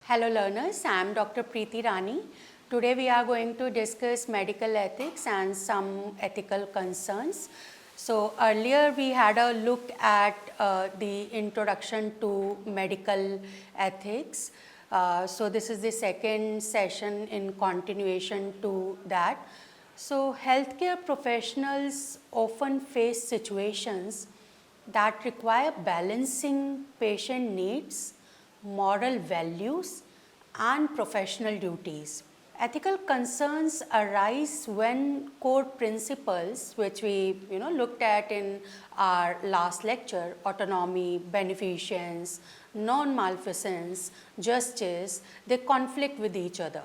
Hello learners, I am Dr. Preeti Rani. Today we are going to discuss medical ethics and some ethical concerns. So earlier we had a look at the introduction to medical ethics. So this is the second session in continuation to that. So healthcare professionals often face situations that require balancing patient needs, moral values, and professional duties. Ethical concerns arise when core principles, which we looked at in our last lecture, autonomy, beneficence, non-malfeasance, justice, they conflict with each other.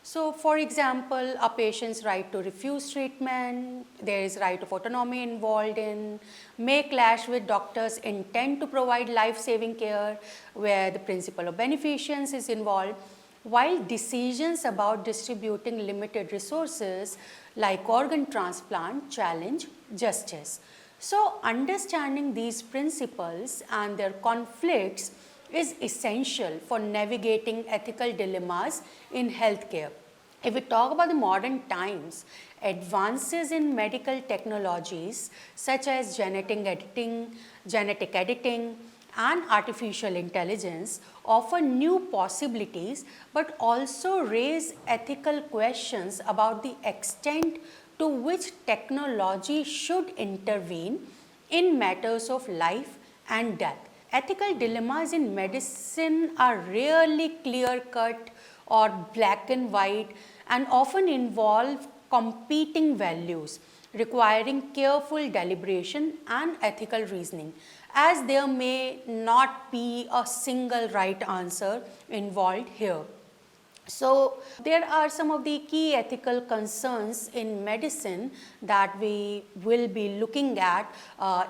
So, for example, a patient's right to refuse treatment, there is right of autonomy involved in, may clash with doctors' intent to provide life-saving care where the principle of beneficence is involved, while decisions about distributing limited resources like organ transplant challenge justice. So, understanding these principles and their conflicts is essential for navigating ethical dilemmas in healthcare. If we talk about the modern times, advances in medical technologies such as genetic editing, and artificial intelligence offer new possibilities but also raise ethical questions about the extent to which technology should intervene in matters of life and death. Ethical dilemmas in medicine are rarely clear cut or black and white and often involve competing values requiring careful deliberation and ethical reasoning, as there may not be a single right answer involved here. So, there are some of the key ethical concerns in medicine that we will be looking at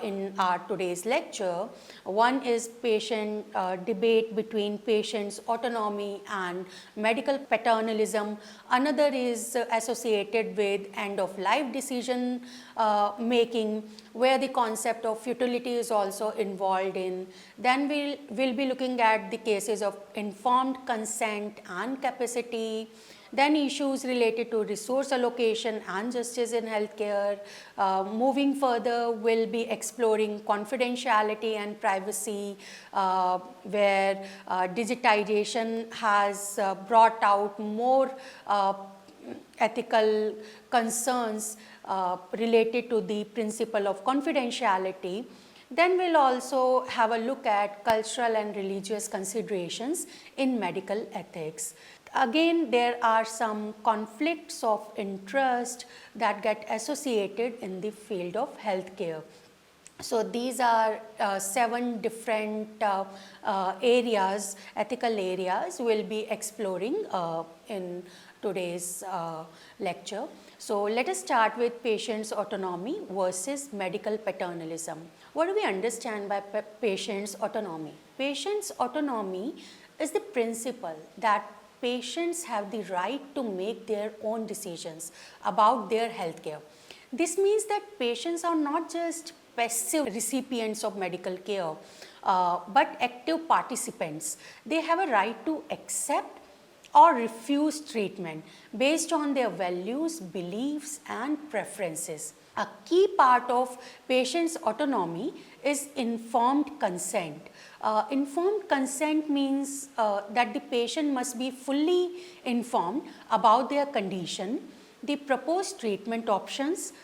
in our today's lecture. One is patient debate between patient's autonomy and medical paternalism. Another is associated with end of life decision making, where the concept of futility is also involved in. Then we'll be looking at the cases of informed consent and capacity, then issues related to resource allocation and justice in healthcare. Moving further, we'll be exploring confidentiality and privacy, where digitization has brought out more ethical concerns related to the principle of confidentiality. Then we'll also have a look at cultural and religious considerations in medical ethics. Again, there are some conflicts of interest that get associated in the field of healthcare. So these are 7 different areas, ethical areas we'll be exploring in today's lecture. So let us start with patient's autonomy versus medical paternalism. What do we understand by patient's autonomy? Patient's autonomy is the principle that patients have the right to make their own decisions about their healthcare. This means that patients are not just passive recipients of medical care, but active participants. They have a right to accept or refuse treatment based on their values, beliefs, and preferences. A key part of patient's autonomy is informed consent. Informed consent means that the patient must be fully informed about their condition, the proposed treatment options,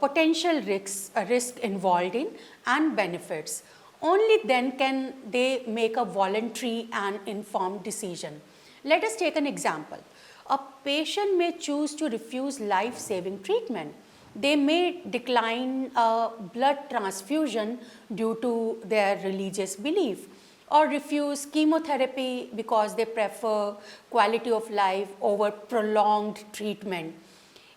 potential risk involved in, and benefits. Only then can they make a voluntary and informed decision. Let us take an example. A patient may choose to refuse life-saving treatment. They may decline a blood transfusion due to their religious belief, or refuse chemotherapy because they prefer quality of life over prolonged treatment.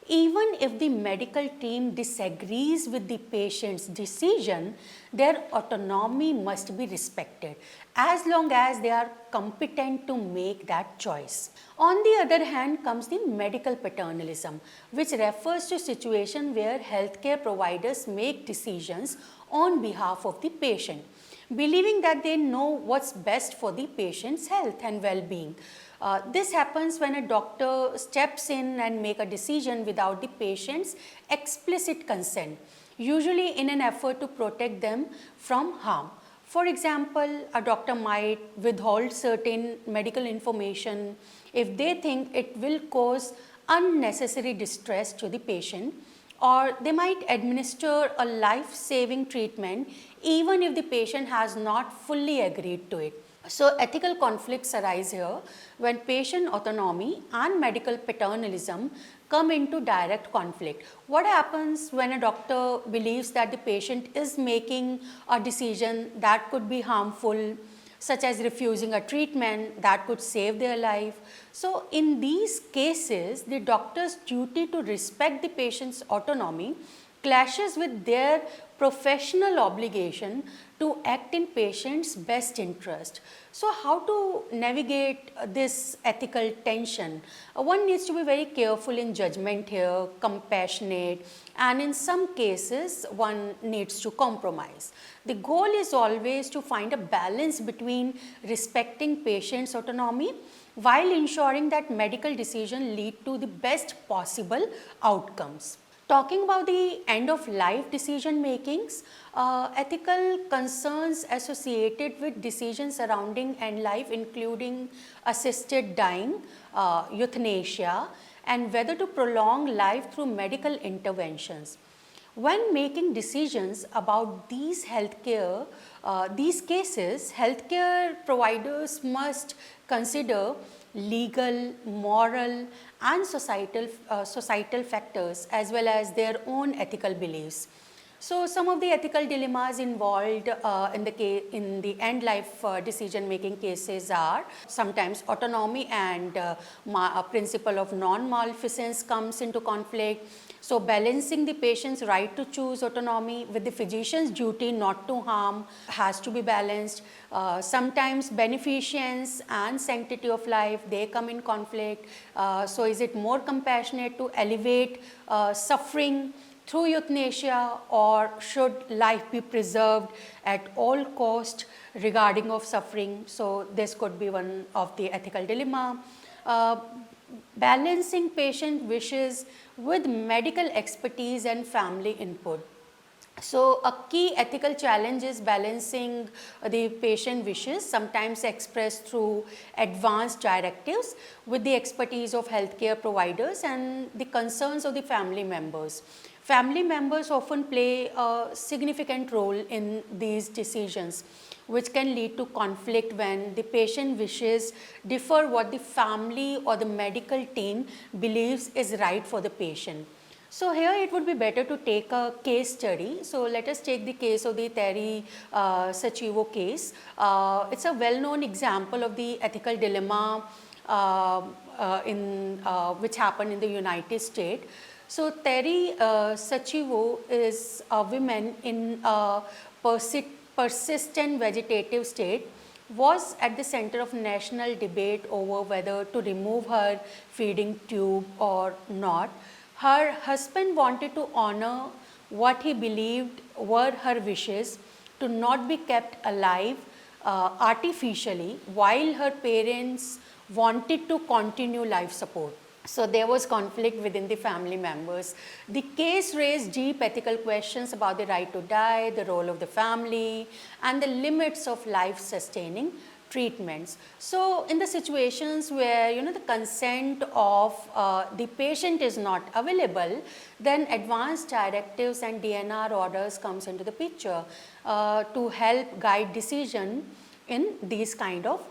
Even if the medical team disagrees with the patient's decision, their autonomy must be respected as long as they are competent to make that choice. On the other hand comes the medical paternalism, which refers to a situation where healthcare providers make decisions on behalf of the patient, believing that they know what's best for the patient's health and well-being. This happens when a doctor steps in and make a decision without the patient's explicit consent, usually in an effort to protect them from harm. For example, a doctor might withhold certain medical information if they think it will cause unnecessary distress to the patient, or they might administer a life-saving treatment even if the patient has not fully agreed to it. So ethical conflicts arise here when patient autonomy and medical paternalism come into direct conflict. What happens when a doctor believes that the patient is making a decision that could be harmful, such as refusing a treatment that could save their life? So in these cases, the doctor's duty to respect the patient's autonomy clashes with their professional obligation to act in patient's best interest. So how to navigate this ethical tension? One needs to be very careful in judgment here, compassionate, and in some cases one needs to compromise. The goal is always to find a balance between respecting patient's autonomy while ensuring that medical decisions lead to the best possible outcomes. Talking about the end of life decision makings, ethical concerns associated with decisions surrounding end life, including assisted dying, euthanasia, and whether to prolong life through medical interventions. When making decisions about these cases, healthcare providers must consider legal, moral, and societal factors, as well as their own ethical beliefs. So some of the ethical dilemmas involved in the end life decision making cases are sometimes autonomy and principle of non-malfeasance comes into conflict. So balancing the patient's right to choose autonomy with the physician's duty not to harm has to be balanced. Sometimes beneficence and sanctity of life, they come in conflict. So is it more compassionate to alleviate suffering through euthanasia, or should life be preserved at all cost regarding of suffering? So this could be one of the ethical dilemma. Balancing patient wishes with medical expertise and family input. So a key ethical challenge is balancing the patient wishes, sometimes expressed through advanced directives, with the expertise of healthcare providers and the concerns of the family members. Family members often play a significant role in these decisions, which can lead to conflict when the patient wishes differ what the family or the medical team believes is right for the patient. So here it would be better to take a case study. So let us take the case of the Terry Sachivo case. It's a well-known example of the ethical dilemma which happened in the United States. So Terry Sachivo is a woman in a persistent vegetative state, was at the center of national debate over whether to remove her feeding tube or not. Her husband wanted to honor what he believed were her wishes to not be kept alive artificially, while her parents wanted to continue life support. So there was conflict within the family members. The case raised deep ethical questions about the right to die, the role of the family, and the limits of life-sustaining treatments. So in the situations where the consent of the patient is not available, then advanced directives and DNR orders comes into the picture to help guide decision in these kind of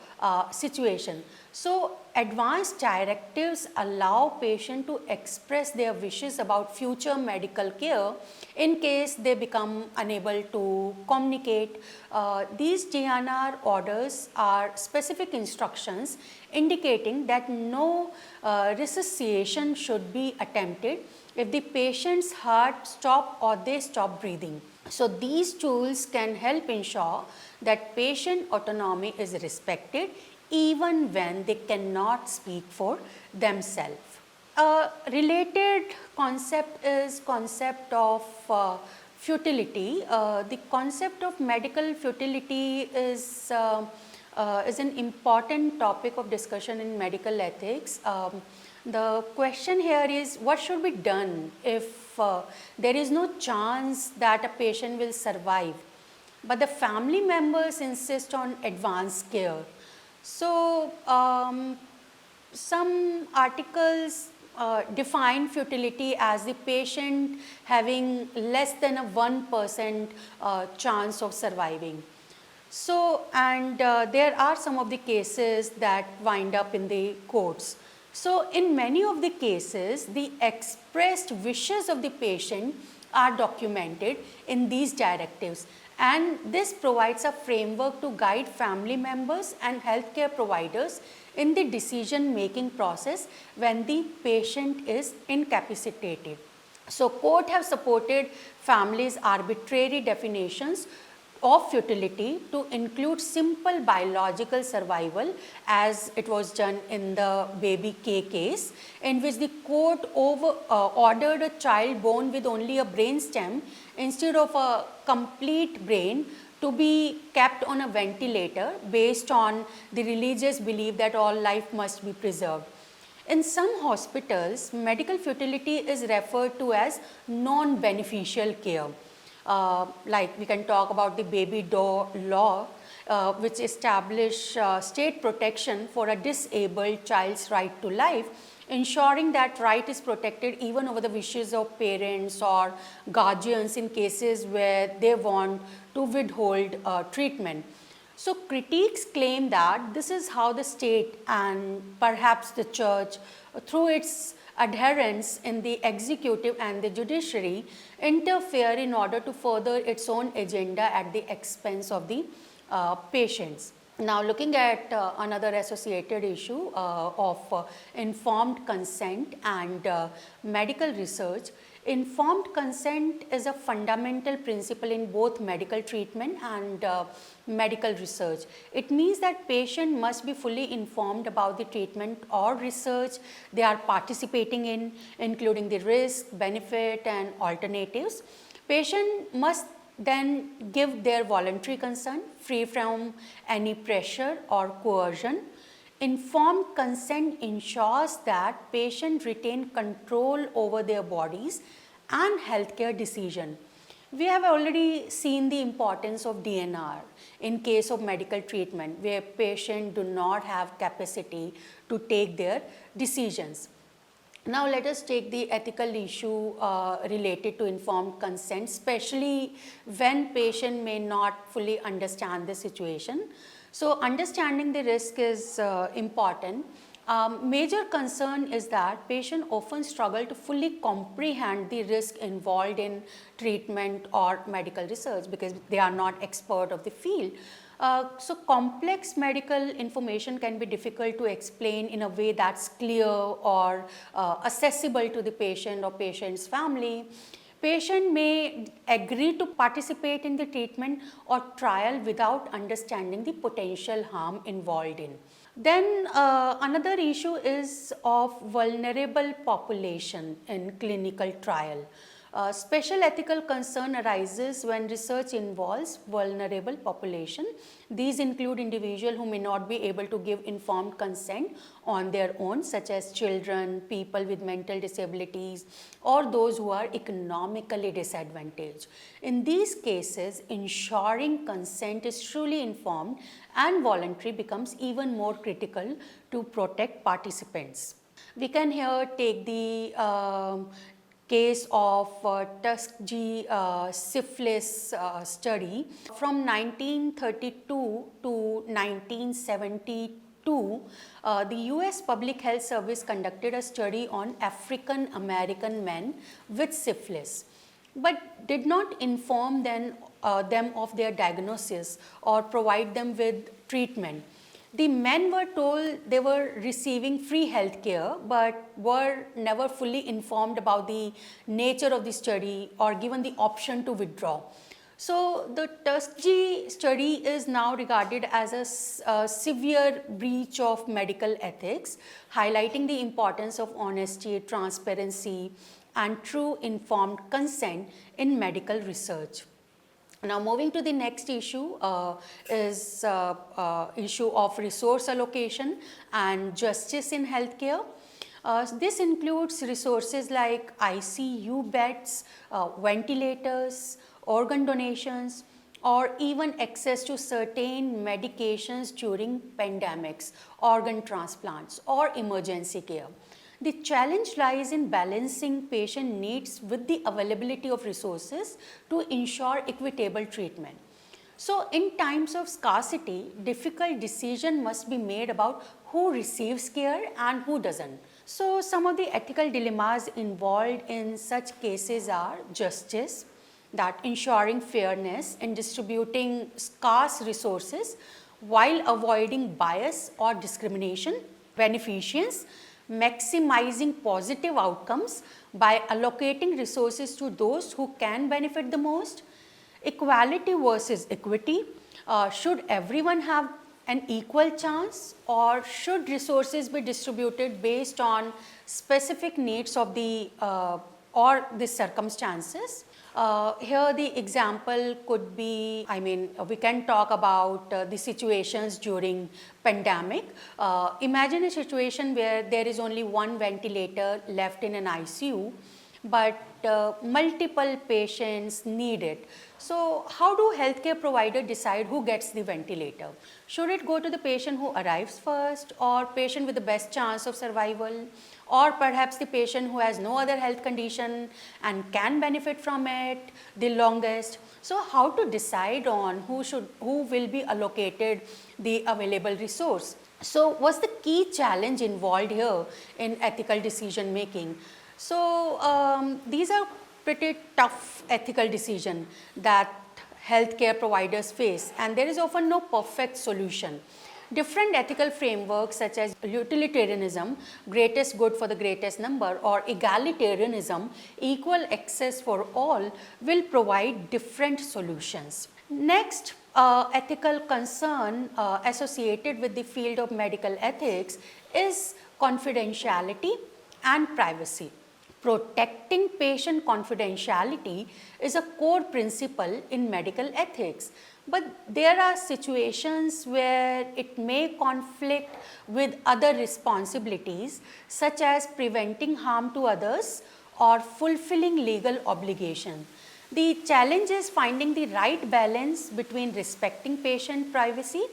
situation. So advanced directives allow patient to express their wishes about future medical care in case they become unable to communicate. These DNR orders are specific instructions indicating that no resuscitation should be attempted if the patient's heart stop or they stop breathing. So these tools can help ensure that patient autonomy is respected even when they cannot speak for themselves. A related concept is concept of futility. The concept of medical futility is an important topic of discussion in medical ethics. The question here is, what should be done if there is no chance that a patient will survive, but the family members insist on advanced care? So, some articles define futility as the patient having less than a 1% chance of surviving. So, and there are some of the cases that wind up in the courts. So, in many of the cases, the expressed wishes of the patient are documented in these directives, and this provides a framework to guide family members and healthcare providers in the decision making process when the patient is incapacitated. So, court have supported families' arbitrary definitions of futility to include simple biological survival, as it was done in the baby K case, in which the court ordered a child born with only a brain stem instead of a complete brain to be kept on a ventilator based on the religious belief that all life must be preserved. In some hospitals, medical futility is referred to as non-beneficial care. Like we can talk about the baby door law, which establish state protection for a disabled child's right to life, ensuring that right is protected even over the wishes of parents or guardians in cases where they want to withhold treatment. So, critiques claim that this is how the state and perhaps the church, through its adherents in the executive and the judiciary, interfere in order to further its own agenda at the expense of the patients. Now, looking at another associated issue of informed consent and medical research. Informed consent is a fundamental principle in both medical treatment and medical research. It means that patient must be fully informed about the treatment or research they are participating in, including the risk, benefit and alternatives. Patient must then give their voluntary consent free from any pressure or coercion. Informed consent ensures that patients retain control over their bodies and healthcare decision. We have already seen the importance of DNR in case of medical treatment where patients do not have capacity to take their decisions. Now, let us take the ethical issue related to informed consent, especially when patient may not fully understand the situation. So, understanding the risk is important. Major concern is that patients often struggle to fully comprehend the risk involved in treatment or medical research because they are not expert of the field. So, complex medical information can be difficult to explain in a way that's clear or accessible to the patient or patient's family. Patient may agree to participate in the treatment or trial without understanding the potential harm involved in. Then another issue is of vulnerable population in clinical trial. Special ethical concern arises when research involves vulnerable population. These include individuals who may not be able to give informed consent on their own, such as children, people with mental disabilities, or those who are economically disadvantaged. In these cases, ensuring consent is truly informed and voluntary becomes even more critical to protect participants. We can here take the case of Tuskegee syphilis study from 1932 to 1972. The US Public Health Service conducted a study on African American men with syphilis, but did not inform them of their diagnosis or provide them with treatment. The men were told they were receiving free health care, but were never fully informed about the nature of the study or given the option to withdraw. So, the Tuskegee study is now regarded as a severe breach of medical ethics, highlighting the importance of honesty, transparency, and true informed consent in medical research. Now moving to the next issue is issue of resource allocation and justice in healthcare. This includes resources like ICU beds, ventilators, organ donations, or even access to certain medications during pandemics, organ transplants, or emergency care. The challenge lies in balancing patient needs with the availability of resources to ensure equitable treatment. So, in times of scarcity, difficult decision must be made about who receives care and who doesn't. So, some of the ethical dilemmas involved in such cases are justice, that ensuring fairness in distributing scarce resources while avoiding bias or discrimination, beneficence, maximizing positive outcomes by allocating resources to those who can benefit the most, equality versus equity, should everyone have an equal chance or should resources be distributed based on specific needs of the or the circumstances. Here the example could be, we can talk about the situations during pandemic. Imagine a situation where there is only one ventilator left in an ICU, but multiple patients need it. So how do healthcare providers decide who gets the ventilator? Should it go to the patient who arrives first, or patient with the best chance of survival, or perhaps the patient who has no other health condition and can benefit from it the longest? So how to decide on who will be allocated the available resource? So what's the key challenge involved here in ethical decision making? So these are pretty tough ethical decisions that healthcare providers face, and there is often no perfect solution. Different ethical frameworks such as utilitarianism, greatest good for the greatest number, or egalitarianism, equal access for all, will provide different solutions. Next, ethical concern associated with the field of medical ethics is confidentiality and privacy. Protecting patient confidentiality is a core principle in medical ethics, but there are situations where it may conflict with other responsibilities, such as preventing harm to others or fulfilling legal obligation. The challenge is finding the right balance between respecting patient privacy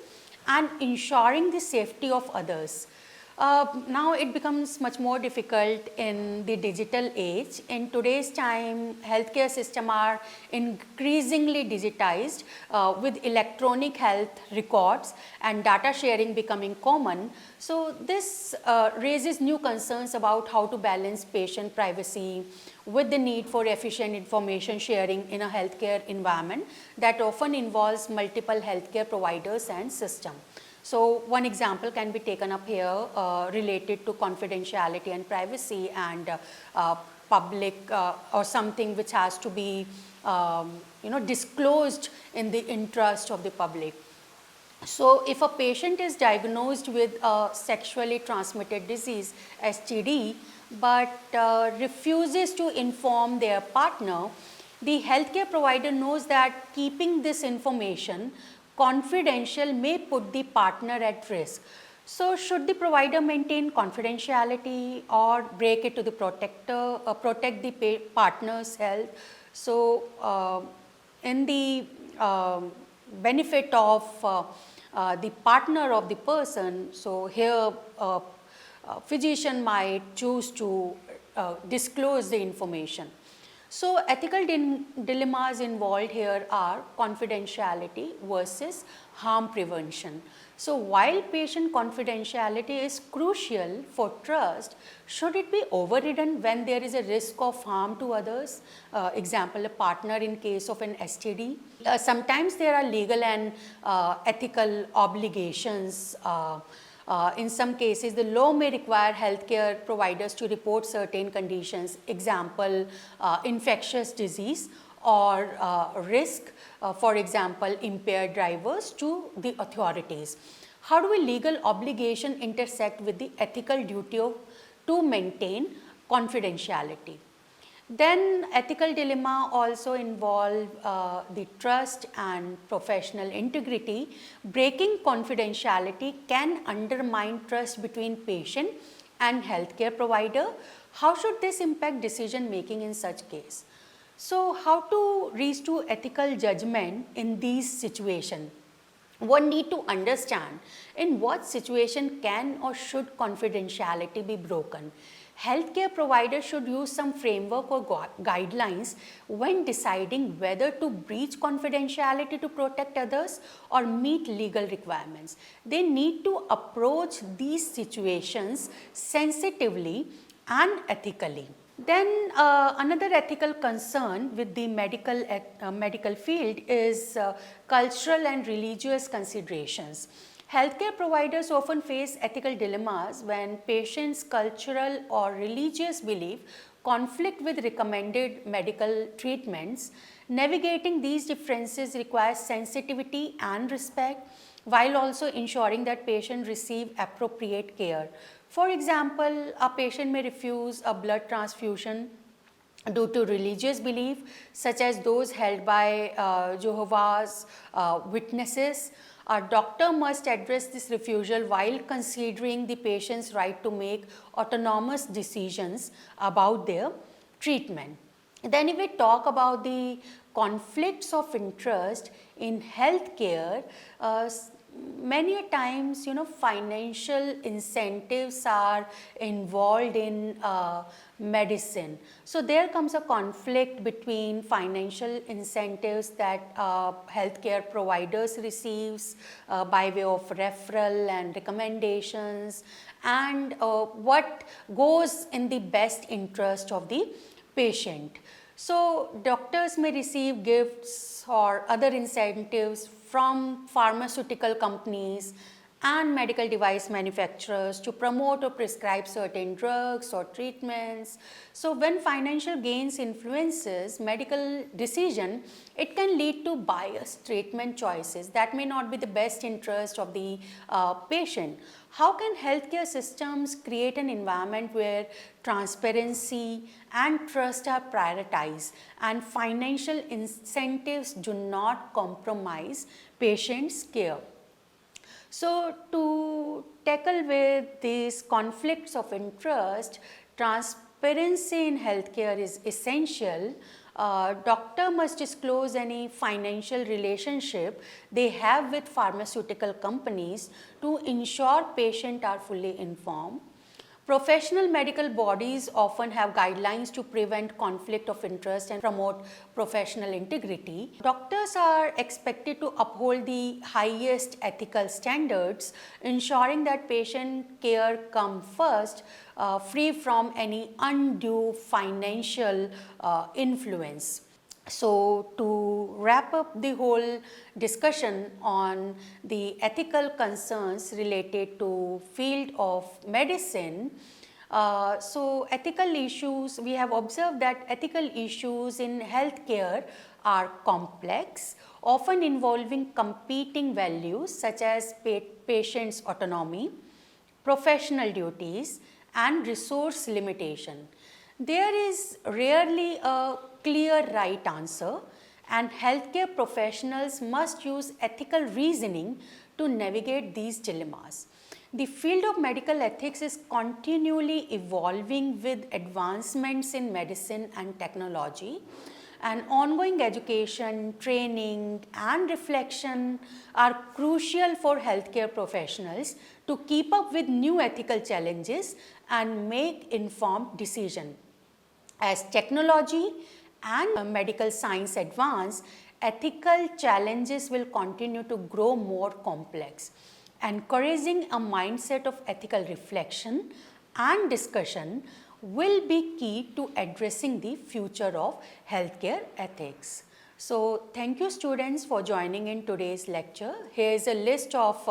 and ensuring the safety of others. Now it becomes much more difficult in the digital age. In today's time, healthcare systems are increasingly digitized with electronic health records and data sharing becoming common. So this raises new concerns about how to balance patient privacy with the need for efficient information sharing in a healthcare environment that often involves multiple healthcare providers and systems. So one example can be taken up here related to confidentiality and privacy and public or something which has to be disclosed in the interest of the public. So if a patient is diagnosed with a sexually transmitted disease, STD, but refuses to inform their partner, the healthcare provider knows that keeping this information confidential may put the partner at risk. So should the provider maintain confidentiality or break it to the protect the partner's health? So in the benefit of the partner of the person, so here a physician might choose to disclose the information. So ethical dilemmas involved here are confidentiality versus harm prevention. So while patient confidentiality is crucial for trust, should it be overridden when there is a risk of harm to others? Example, a partner in case of an STD. Sometimes there are legal and ethical obligations. In some cases, the law may require healthcare providers to report certain conditions, example, infectious disease or risk, for example, impaired drivers to the authorities. How do a legal obligation intersect with the ethical duty to maintain confidentiality? Then ethical dilemma also involve the trust and professional integrity. Breaking confidentiality can undermine trust between patient and healthcare provider. How should this impact decision making in such case? So how to reach to ethical judgment in these situations? One need to understand in what situation can or should confidentiality be broken. Healthcare providers should use some framework or guidelines when deciding whether to breach confidentiality to protect others or meet legal requirements. They need to approach these situations sensitively and ethically. Then another ethical concern with the medical field is cultural and religious considerations. Healthcare providers often face ethical dilemmas when patients' cultural or religious belief conflict with recommended medical treatments. Navigating these differences requires sensitivity and respect, while also ensuring that patients receive appropriate care. For example, a patient may refuse a blood transfusion due to religious belief, such as those held by Jehovah's Witnesses. A doctor must address this refusal while considering the patient's right to make autonomous decisions about their treatment. Then if we talk about the conflicts of interest in healthcare, many a times, financial incentives are involved in medicine. So there comes a conflict between financial incentives that healthcare providers receives by way of referral and recommendations, and what goes in the best interest of the patient. So doctors may receive gifts or other incentives from pharmaceutical companies and medical device manufacturers to promote or prescribe certain drugs or treatments. So when financial gains influences medical decision, it can lead to biased treatment choices that may not be the best interest of the patient. How can healthcare systems create an environment where transparency and trust are prioritized and financial incentives do not compromise patients' care? So to tackle with these conflicts of interest, transparency in healthcare is essential. Doctor must disclose any financial relationship they have with pharmaceutical companies to ensure patients are fully informed. Professional medical bodies often have guidelines to prevent conflict of interest and promote professional integrity. Doctors are expected to uphold the highest ethical standards, ensuring that patient care comes first, free from any undue financial influence. So to wrap up the whole discussion on the ethical concerns related to field of medicine, so ethical issues, we have observed that ethical issues in healthcare are complex, often involving competing values such as patient's autonomy, professional duties, and resource limitation. There is rarely a clear right answer, and healthcare professionals must use ethical reasoning to navigate these dilemmas. The field of medical ethics is continually evolving with advancements in medicine and technology, and ongoing education, training, and reflection are crucial for healthcare professionals to keep up with new ethical challenges and make informed decisions. As technology and medical science advance, ethical challenges will continue to grow more complex. Encouraging a mindset of ethical reflection and discussion will be key to addressing the future of healthcare ethics. So thank you students for joining in today's lecture. Here is a list of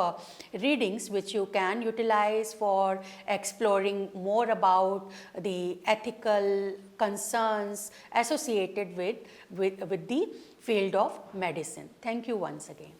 readings which you can utilize for exploring more about the ethical concerns associated with the field of medicine. Thank you once again.